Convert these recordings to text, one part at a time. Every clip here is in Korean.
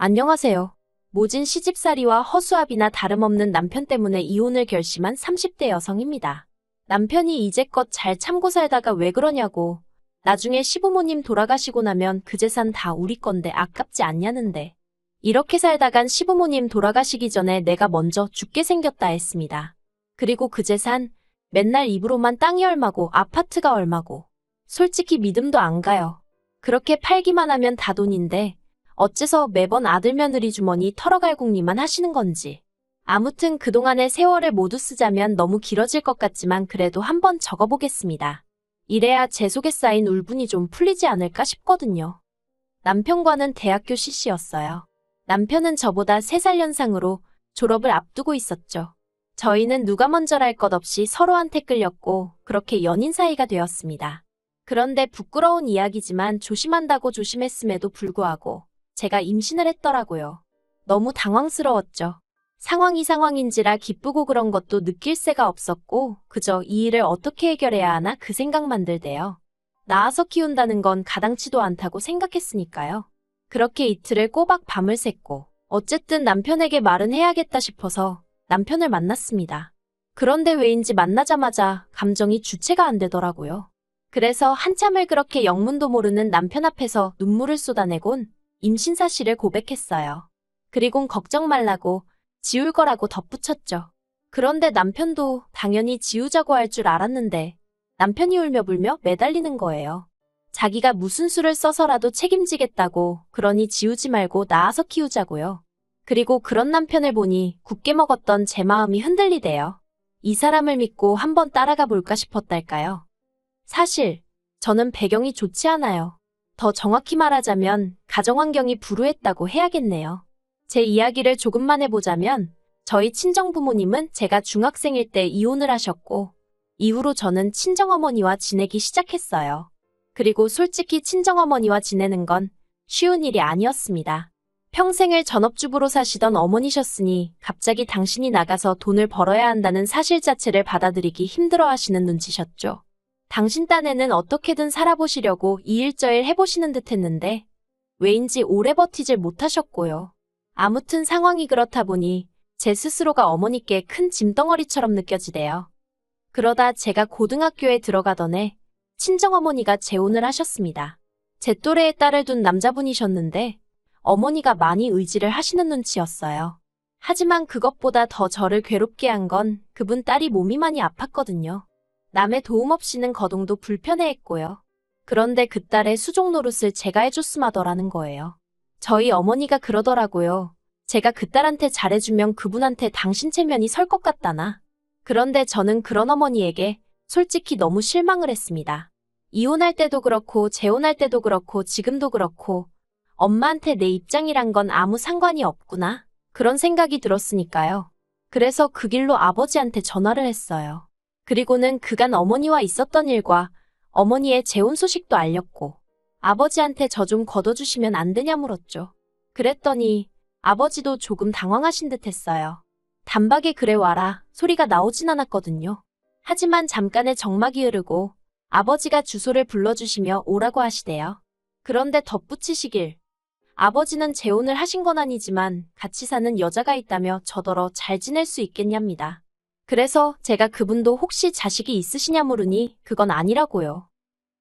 안녕하세요. 모진 시집살이와 허수아비나 다름없는 남편 때문에 이혼을 결심한 30대 여성입니다. 남편이 이제껏 잘 참고 살다가 왜 그러냐고. 나중에 시부모님 돌아가시고 나면 그 재산 다 우리 건데 아깝지 않냐는데. 이렇게 살다간 시부모님 돌아가시기 전에 내가 먼저 죽게 생겼다 했습니다. 그리고 그 재산 맨날 입으로만 땅이 얼마고 아파트가 얼마고. 솔직히 믿음도 안 가요. 그렇게 팔기만 하면 다 돈인데 어째서 매번 아들 며느리 주머니 털어갈 궁리만 하시는 건지. 아무튼 그동안의 세월을 모두 쓰자면 너무 길어질 것 같지만 그래도 한번 적어보겠습니다. 이래야 제 속에 쌓인 울분이 좀 풀리지 않을까 싶거든요. 남편과는 대학교 CC였어요. 남편은 저보다 3살 연상으로 졸업을 앞두고 있었죠. 저희는 누가 먼저랄 것 없이 서로한테 끌렸고 그렇게 연인 사이가 되었습니다. 그런데 부끄러운 이야기지만 조심한다고 조심했음에도 불구하고 제가 임신을 했더라고요. 너무 당황스러웠죠. 상황이 상황인지라 기쁘고 그런 것도 느낄 새가 없었고 그저 이 일을 어떻게 해결해야 하나 그 생각만 들대요. 낳아서 키운다는 건 가당치도 않다고 생각했으니까요. 그렇게 이틀을 꼬박 밤을 샜고 어쨌든 남편에게 말은 해야겠다 싶어서 남편을 만났습니다. 그런데 왜인지 만나자마자 감정이 주체가 안 되더라고요. 그래서 한참을 그렇게 영문도 모르는 남편 앞에서 눈물을 쏟아내곤 임신 사실을 고백했어요. 그리곤 걱정 말라고 지울 거라고 덧붙였죠. 그런데 남편도 당연히 지우자고 할 줄 알았는데 남편이 울며 불며 매달리는 거예요. 자기가 무슨 수를 써서라도 책임지겠다고 그러니 지우지 말고 낳아서 키우자고요. 그리고 그런 남편을 보니 굳게 먹었던 제 마음이 흔들리대요. 이 사람을 믿고 한번 따라가 볼까 싶었달까요. 사실 저는 배경이 좋지 않아요. 더 정확히 말하자면 가정환경이 불우했다고 해야겠네요. 제 이야기를 조금만 해보자면 저희 친정부모님은 제가 중학생일 때 이혼을 하셨고 이후로 저는 친정어머니와 지내기 시작했어요. 그리고 솔직히 친정어머니와 지내는 건 쉬운 일이 아니었습니다. 평생을 전업주부로 사시던 어머니셨으니 갑자기 당신이 나가서 돈을 벌어야 한다는 사실 자체를 받아들이기 힘들어하시는 눈치셨죠. 당신 딴에는 어떻게든 살아보시려고 이일저일 해보시는 듯 했는데 왜인지 오래 버티질 못하셨고요. 아무튼 상황이 그렇다 보니 제 스스로가 어머니께 큰 짐덩어리처럼 느껴지대요. 그러다 제가 고등학교에 들어가던 해 친정어머니가 재혼을 하셨습니다. 제 또래의 딸을 둔 남자분이셨는데 어머니가 많이 의지를 하시는 눈치였어요. 하지만 그것보다 더 저를 괴롭게 한 건 그분 딸이 몸이 많이 아팠거든요. 남의 도움 없이는 거동도 불편해했고요. 그런데 그 딸의 수족 노릇을 제가 해줬음하더라는 거예요. 저희 어머니가 그러더라고요. 제가 그 딸한테 잘해주면 그분한테 당신 체면이 설 것 같다나. 그런데 저는 그런 어머니에게 솔직히 너무 실망을 했습니다. 이혼할 때도 그렇고 재혼할 때도 그렇고 지금도 그렇고 엄마한테 내 입장이란 건 아무 상관이 없구나. 그런 생각이 들었으니까요. 그래서 그 길로 아버지한테 전화를 했어요. 그리고는 그간 어머니와 있었던 일과 어머니의 재혼 소식도 알렸고 아버지한테 저 좀 걷어주시면 안 되냐 물었죠. 그랬더니 아버지도 조금 당황하신 듯 했어요. 단박에 그래 와라 소리가 나오진 않았거든요. 하지만 잠깐의 정막이 흐르고 아버지가 주소를 불러주시며 오라고 하시대요. 그런데 덧붙이시길 아버지는 재혼을 하신 건 아니지만 같이 사는 여자가 있다며 저더러 잘 지낼 수 있겠냐입니다. 그래서 제가 그분도 혹시 자식이 있으시냐 물으니 그건 아니라고요.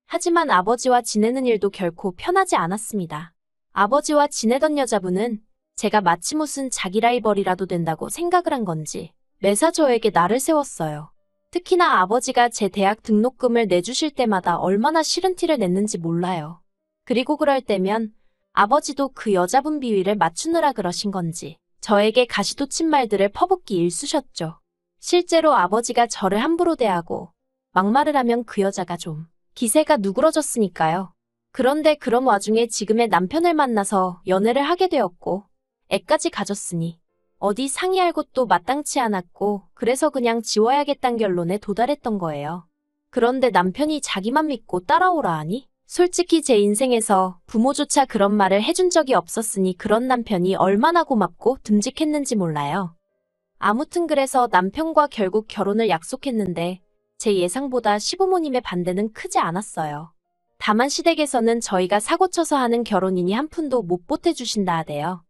하지만 아버지와 지내는 일도 결코 편하지 않았습니다. 아버지와 지내던 여자분은 제가 마치 무슨 자기 라이벌이라도 된다고 생각을 한 건지 매사 저에게 날을 세웠어요. 특히나 아버지가 제 대학 등록금을 내주실 때마다 얼마나 싫은 티를 냈는지 몰라요. 그리고 그럴 때면 아버지도 그 여자분 비위를 맞추느라 그러신 건지 저에게 가시돋친 말들을 퍼붓기 일쑤셨죠. 실제로 아버지가 저를 함부로 대하고 막말을 하면 그 여자가 좀 기세가 누그러졌으니까요. 그런데 그런 와중에 지금의 남편을 만나서 연애를 하게 되었고 애까지 가졌으니 어디 상의할 곳도 마땅치 않았고 그래서 그냥 지워야겠다는 결론에 도달했던 거예요. 그런데 남편이 자기만 믿고 따라오라 하니 솔직히 제 인생에서 부모조차 그런 말을 해준 적이 없었으니 그런 남편이 얼마나 고맙고 듬직했는지 몰라요. 아무튼 그래서 남편과 결국 결혼을 약속했는데 제 예상보다 시부모님의 반대는 크지 않았어요. 다만 시댁에서는 저희가 사고쳐서 하는 결혼이니 한 푼도 못 보태주신다 하대요.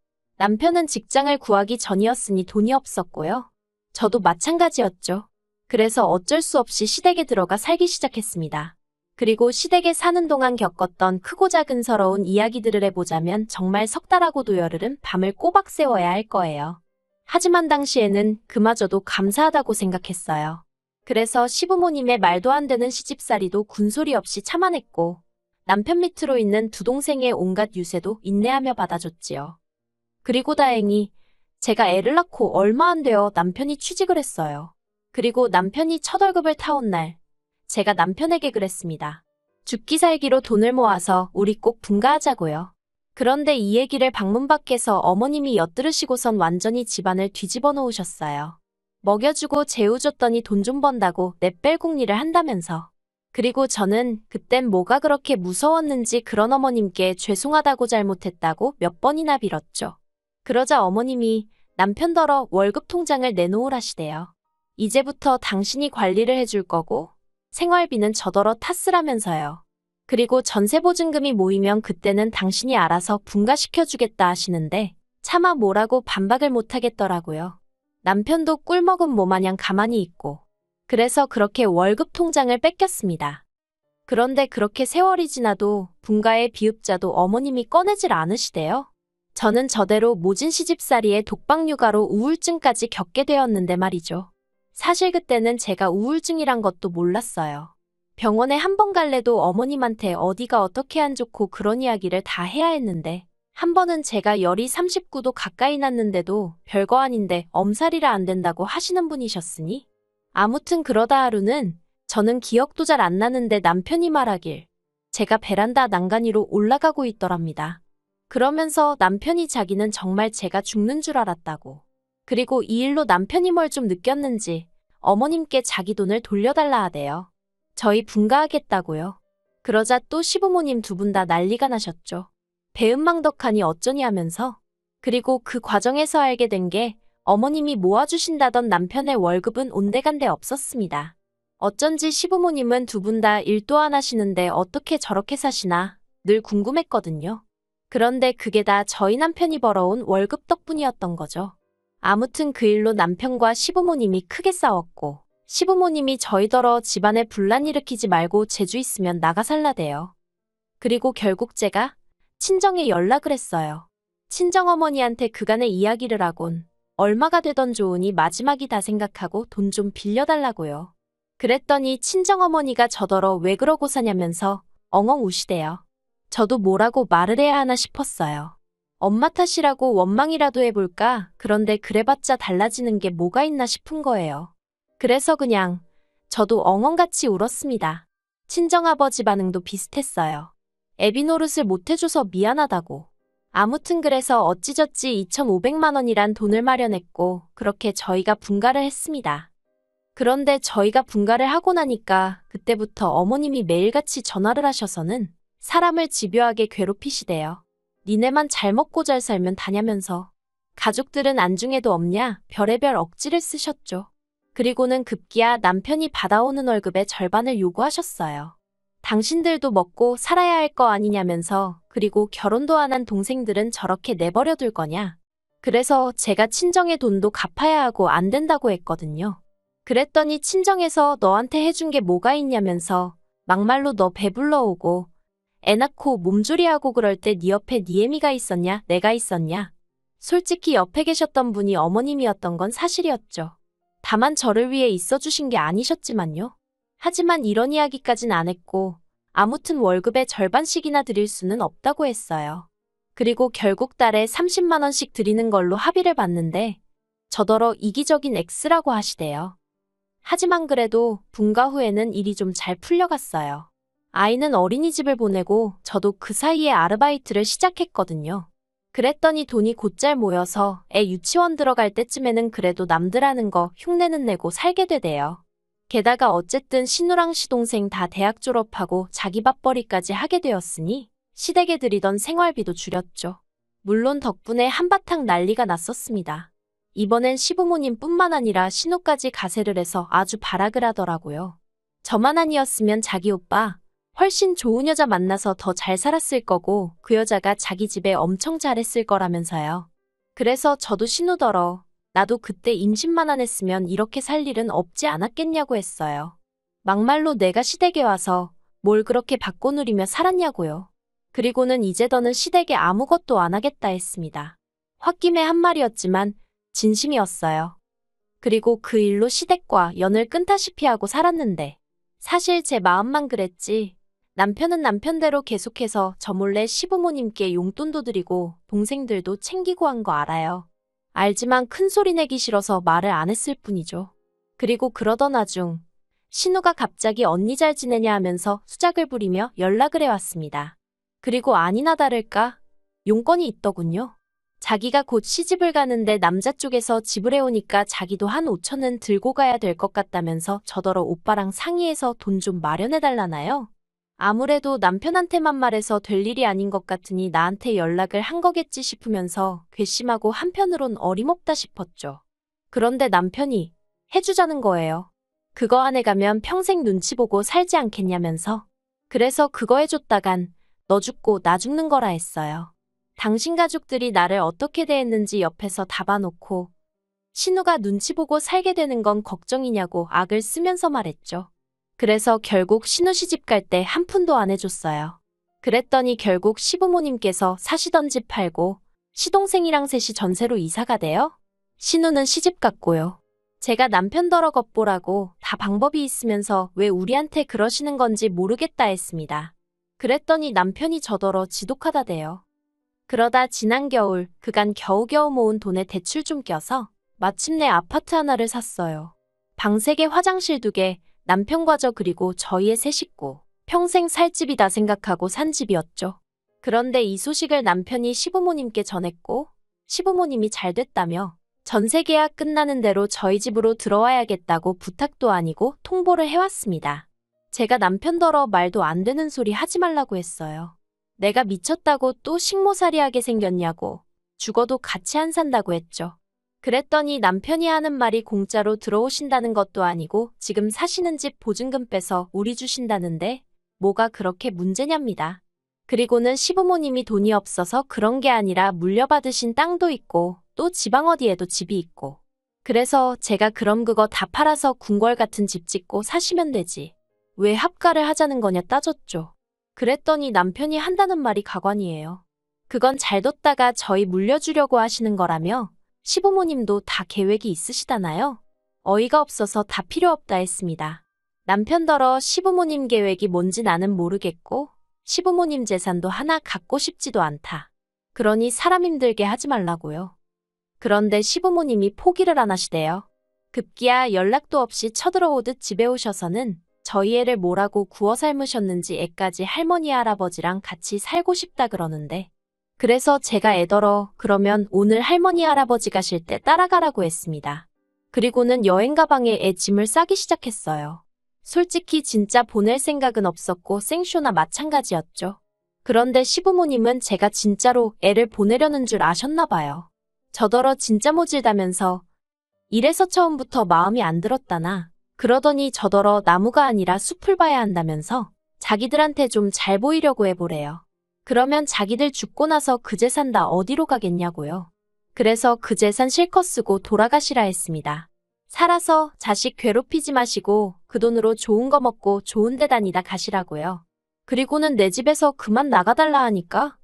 남편은 직장을 구하기 전이었으니 돈이 없었고요. 저도 마찬가지였죠. 그래서 어쩔 수 없이 시댁에 들어가 살기 시작했습니다. 그리고 시댁에 사는 동안 겪었던 크고 작은 서러운 이야기들을 해보자면 정말 석 달하고도 열흘은 밤을 꼬박 새워야 할 거예요. 하지만 당시에는 그마저도 감사하다고 생각했어요. 그래서 시부모님의 말도 안 되는 시집살이도 군소리 없이 참아냈고 남편 밑으로 있는 두 동생의 온갖 유세도 인내하며 받아줬지요. 그리고 다행히 제가 애를 낳고 얼마 안 되어 남편이 취직을 했어요. 그리고 남편이 첫 월급을 타온 날 제가 남편에게 그랬습니다. 죽기 살기로 돈을 모아서 우리 꼭 분가하자고요. 그런데 이 얘기를 방문 밖에서 어머님이 엿들으시고선 완전히 집안을 뒤집어 놓으셨어요. 먹여주고 재워줬더니 돈 좀 번다고 내뺄궁리를 한다면서. 그리고 저는 그땐 뭐가 그렇게 무서웠는지 그런 어머님께 죄송하다고 잘못했다고 몇 번이나 빌었죠. 그러자 어머님이 남편더러 월급 통장을 내놓으라시대요. 이제부터 당신이 관리를 해줄 거고 생활비는 저더러 탓쓰라면서요. 그리고 전세보증금이 모이면 그때는 당신이 알아서 분가시켜주겠다 하시는데 차마 뭐라고 반박을 못하겠더라고요. 남편도 꿀먹은 모마냥 가만히 있고 그래서 그렇게 월급 통장을 뺏겼습니다. 그런데 그렇게 세월이 지나도 분가의 비읍자도 어머님이 꺼내질 않으시대요. 저는 저대로 모진 시집살이에 독박육아로 우울증까지 겪게 되었는데 말이죠. 사실 그때는 제가 우울증이란 것도 몰랐어요. 병원에 한 번 갈래도 어머님한테 어디가 어떻게 안 좋고 그런 이야기를 다 해야 했는데 한 번은 제가 열이 39도 가까이 났는데도 별거 아닌데 엄살이라 안 된다고 하시는 분이셨으니 아무튼 그러다 하루는 저는 기억도 잘 안 나는데 남편이 말하길 제가 베란다 난간위로 올라가고 있더랍니다. 그러면서 남편이 자기는 정말 제가 죽는 줄 알았다고. 그리고 이 일로 남편이 뭘 좀 느꼈는지 어머님께 자기 돈을 돌려달라 하대요. 저희 분가하겠다고요. 그러자 또 시부모님 두 분 다 난리가 나셨죠. 배은망덕하니 어쩌니 하면서. 그리고 그 과정에서 알게 된 게 어머님이 모아주신다던 남편의 월급은 온데간데 없었습니다. 어쩐지 시부모님은 두 분 다 일도 안 하시는데 어떻게 저렇게 사시나 늘 궁금했거든요. 그런데 그게 다 저희 남편이 벌어온 월급 덕분이었던 거죠. 아무튼 그 일로 남편과 시부모님이 크게 싸웠고 시부모님이 저희더러 집안에 분란 일으키지 말고 재주 있으면 나가 살라대요. 그리고 결국 제가 친정에 연락을 했어요. 친정어머니한테 그간의 이야기를 하곤 얼마가 되던 좋으니 마지막이다 생각하고 돈 좀 빌려달라고요. 그랬더니 친정어머니가 저더러 왜 그러고 사냐면서 엉엉 우시대요. 저도 뭐라고 말을 해야 하나 싶었어요. 엄마 탓이라고 원망이라도 해볼까? 그런데 그래봤자 달라지는 게 뭐가 있나 싶은 거예요. 그래서 그냥 저도 엉엉같이 울었습니다. 친정아버지 반응도 비슷했어요. 애비 노릇을 못해줘서 미안하다고. 아무튼 그래서 어찌저찌 2,500만 원이란 돈을 마련했고 그렇게 저희가 분가를 했습니다. 그런데 저희가 분가를 하고 나니까 그때부터 어머님이 매일같이 전화를 하셔서는 사람을 집요하게 괴롭히시대요. 니네만 잘 먹고 잘 살면 다냐면서. 가족들은 안중에도 없냐 별의별 억지를 쓰셨죠. 그리고는 급기야 남편이 받아오는 월급의 절반을 요구하셨어요. 당신들도 먹고 살아야 할 거 아니냐면서. 그리고 결혼도 안 한 동생들은 저렇게 내버려 둘 거냐. 그래서 제가 친정의 돈도 갚아야 하고 안 된다고 했거든요. 그랬더니 친정에서 너한테 해준 게 뭐가 있냐면서 막말로 너 배불러 오고 애 낳고 몸조리하고 그럴 때 네 옆에 네 애미가 있었냐 내가 있었냐. 솔직히 옆에 계셨던 분이 어머님이었던 건 사실이었죠. 다만 저를 위해 있어주신 게 아니셨지만요. 하지만 이런 이야기까진 안 했고 아무튼 월급의 절반씩이나 드릴 수는 없다고 했어요. 그리고 결국 달에 30만 원씩 드리는 걸로 합의를 봤는데 저더러 이기적인 X라고 하시대요. 하지만 그래도 분가 후에는 일이 좀 잘 풀려갔어요. 아이는 어린이집을 보내고 저도 그 사이에 아르바이트를 시작했거든요. 그랬더니 돈이 곧잘 모여서 애 유치원 들어갈 때쯤에는 그래도 남들 하는 거 흉내는 내고 살게 되대요. 게다가 어쨌든 신우랑 시동생 다 대학 졸업하고 자기 밥벌이까지 하게 되었으니 시댁에 들이던 생활비도 줄였죠. 물론 덕분에 한바탕 난리가 났었습니다. 이번엔 시부모님뿐만 아니라 신우까지 가세를 해서 아주 발악을 하더라고요. 저만 아니었으면 자기 오빠 훨씬 좋은 여자 만나서 더 잘 살았을 거고 그 여자가 자기 집에 엄청 잘했을 거라면서요. 그래서 저도 신우더러 나도 그때 임신만 안 했으면 이렇게 살 일은 없지 않았겠냐고 했어요. 막말로 내가 시댁에 와서 뭘 그렇게 받고 누리며 살았냐고요. 그리고는 이제 더는 시댁에 아무것도 안 하겠다 했습니다. 홧김에 한 말이었지만 진심이었어요. 그리고 그 일로 시댁과 연을 끊다시피 하고 살았는데 사실 제 마음만 그랬지 남편은 남편대로 계속해서 저 몰래 시부모님께 용돈도 드리고 동생들도 챙기고 한 거 알아요. 알지만 큰 소리 내기 싫어서 말을 안 했을 뿐이죠. 그리고 그러던 와중 신우가 갑자기 언니 잘 지내냐 하면서 수작을 부리며 연락을 해왔습니다. 그리고 아니나 다를까 용건이 있더군요. 자기가 곧 시집을 가는데 남자 쪽에서 지불해오니까 자기도 한 5천은 들고 가야 될 것 같다면서 저더러 오빠랑 상의해서 돈 좀 마련해달라나요? 아무래도 남편한테만 말해서 될 일이 아닌 것 같으니 나한테 연락을 한 거겠지 싶으면서 괘씸하고 한편으론 어림없다 싶었죠. 그런데 남편이 해주자는 거예요. 그거 안에 가면 평생 눈치 보고 살지 않겠냐면서. 그래서 그거 해줬다간 너 죽고 나 죽는 거라 했어요. 당신 가족들이 나를 어떻게 대했는지 옆에서 다 봐놓고 신우가 눈치 보고 살게 되는 건 걱정이냐고 악을 쓰면서 말했죠. 그래서 결국 신우 시집 갈 때 한 푼도 안 해줬어요. 그랬더니 결국 시부모님께서 사시던 집 팔고 시동생이랑 셋이 전세로 이사가 돼요. 신우는 시집 갔고요. 제가 남편더러 겉보라고 다 방법이 있으면서 왜 우리한테 그러시는 건지 모르겠다 했습니다. 그랬더니 남편이 저더러 지독하다대요. 그러다 지난 겨울 그간 겨우겨우 모은 돈에 대출 좀 껴서 마침내 아파트 하나를 샀어요. 방 3개, 화장실 2개, 남편과 저 그리고 저희의 3식구. 평생 살 집이다 생각하고 산 집이었죠. 그런데 이 소식을 남편이 시부모님께 전했고 시부모님이 잘 됐다며 전세 계약 끝나는 대로 저희 집으로 들어와야겠다고 부탁도 아니고 통보를 해왔습니다. 제가 남편더러 말도 안 되는 소리 하지 말라고 했어요. 내가 미쳤다고 또 식모살이하게 생겼냐고 죽어도 같이 안 산다고 했죠. 그랬더니 남편이 하는 말이 공짜로 들어오신다는 것도 아니고 지금 사시는 집 보증금 빼서 우리 주신다는데 뭐가 그렇게 문제냐입니다. 그리고는 시부모님이 돈이 없어서 그런 게 아니라 물려받으신 땅도 있고 또 지방 어디에도 집이 있고 그래서 제가 그럼 그거 다 팔아서 궁궐 같은 집 짓고 사시면 되지. 왜 합가를 하자는 거냐 따졌죠. 그랬더니 남편이 한다는 말이 가관이에요. 그건 잘 뒀다가 저희 물려주려고 하시는 거라며 시부모님도 다 계획이 있으시다나요? 어이가 없어서 다 필요 없다 했습니다. 남편더러 시부모님 계획이 뭔지 나는 모르겠고 시부모님 재산도 하나 갖고 싶지도 않다. 그러니 사람 힘들게 하지 말라고요. 그런데 시부모님이 포기를 안 하시대요. 급기야 연락도 없이 쳐들어오듯 집에 오셔서는 저희 애를 뭐라고 구워 삶으셨는지 애까지 할머니 할아버지랑 같이 살고 싶다 그러는데 그래서 제가 애더러 그러면 오늘 할머니 할아버지 가실 때 따라가라고 했습니다. 그리고는 여행 가방에 애 짐을 싸기 시작했어요. 솔직히 진짜 보낼 생각은 없었고 생쇼나 마찬가지였죠. 그런데 시부모님은 제가 진짜로 애를 보내려는 줄 아셨나 봐요. 저더러 진짜 모질다면서 이래서 처음부터 마음이 안 들었다나 그러더니 저더러 나무가 아니라 숲을 봐야 한다면서 자기들한테 좀 잘 보이려고 해보래요. 그러면 자기들 죽고 나서 그 재산 다 어디로 가겠냐고요. 그래서 그 재산 실컷 쓰고 돌아가시라 했습니다. 살아서 자식 괴롭히지 마시고 그 돈으로 좋은 거 먹고 좋은 데 다니다 가시라고요. 그리고는 내 집에서 그만 나가달라 하니까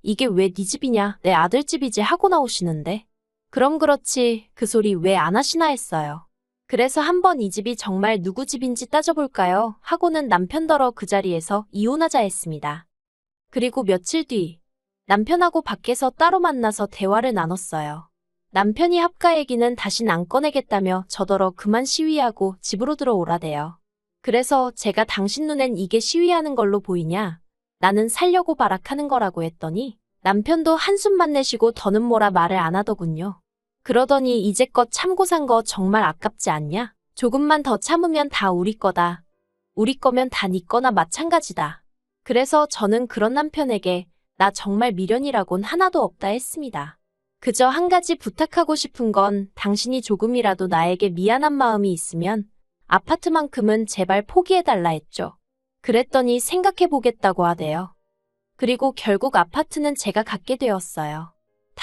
이게 왜 네 집이냐 내 아들 집이지 하고 나오시는데 그럼 그렇지 그 소리 왜 안 하시나 했어요. 그래서 한번 이 집이 정말 누구 집인지 따져볼까요? 하고는 남편더러 그 자리에서 이혼하자 했습니다. 그리고 며칠 뒤 남편하고 밖에서 따로 만나서 대화를 나눴어요. 남편이 합가 얘기는 다신 안 꺼내겠다며 저더러 그만 시위하고 집으로 들어오라대요. 그래서 제가 당신 눈엔 이게 시위하는 걸로 보이냐? 나는 살려고 발악하는 거라고 했더니 남편도 한숨만 내쉬고 더는 뭐라 말을 안 하더군요. 그러더니 이제껏 참고 산 거 정말 아깝지 않냐? 조금만 더 참으면 다 우리 거다. 우리 거면 다 네 거나 마찬가지다. 그래서 저는 그런 남편에게 나 정말 미련이라곤 하나도 없다 했습니다. 그저 한 가지 부탁하고 싶은 건 당신이 조금이라도 나에게 미안한 마음이 있으면 아파트만큼은 제발 포기해달라 했죠. 그랬더니 생각해보겠다고 하대요. 그리고 결국 아파트는 제가 갖게 되었어요.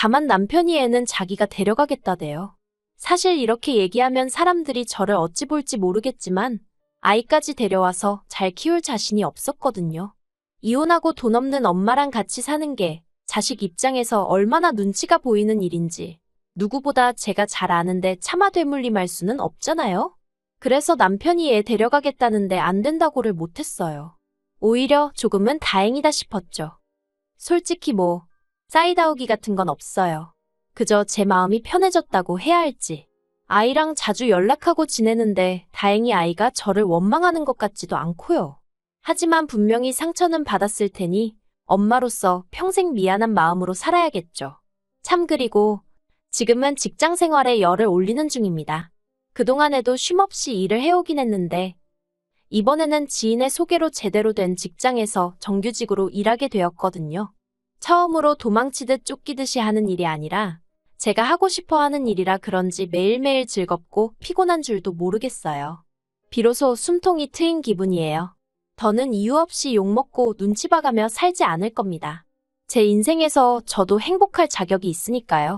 다만 남편이 애는 자기가 데려가겠다대요. 사실 이렇게 얘기하면 사람들이 저를 어찌 볼지 모르겠지만 아이까지 데려와서 잘 키울 자신이 없었거든요. 이혼하고 돈 없는 엄마랑 같이 사는 게 자식 입장에서 얼마나 눈치가 보이는 일인지 누구보다 제가 잘 아는데 차마 되물림할 수는 없잖아요. 그래서 남편이 애 데려가겠다는데 안 된다고를 못했어요. 오히려 조금은 다행이다 싶었죠. 솔직히 사이다우기 같은 건 없어요. 그저 제 마음이 편해졌다고 해야 할지. 아이랑 자주 연락하고 지내는데 다행히 아이가 저를 원망하는 것 같지도 않고요. 하지만 분명히 상처는 받았을 테니 엄마로서 평생 미안한 마음으로 살아야겠죠. 참 그리고 지금은 직장 생활에 열을 올리는 중입니다. 그동안에도 쉼없이 일을 해오긴 했는데 이번에는 지인의 소개로 제대로 된 직장에서 정규직으로 일하게 되었거든요. 처음으로 도망치듯 쫓기듯이 하는 일이 아니라 제가 하고 싶어 하는 일이라 그런지 매일매일 즐겁고 피곤한 줄도 모르겠어요. 비로소 숨통이 트인 기분이에요. 더는 이유 없이 욕먹고 눈치 봐가며 살지 않을 겁니다. 제 인생에서 저도 행복할 자격이 있으니까요.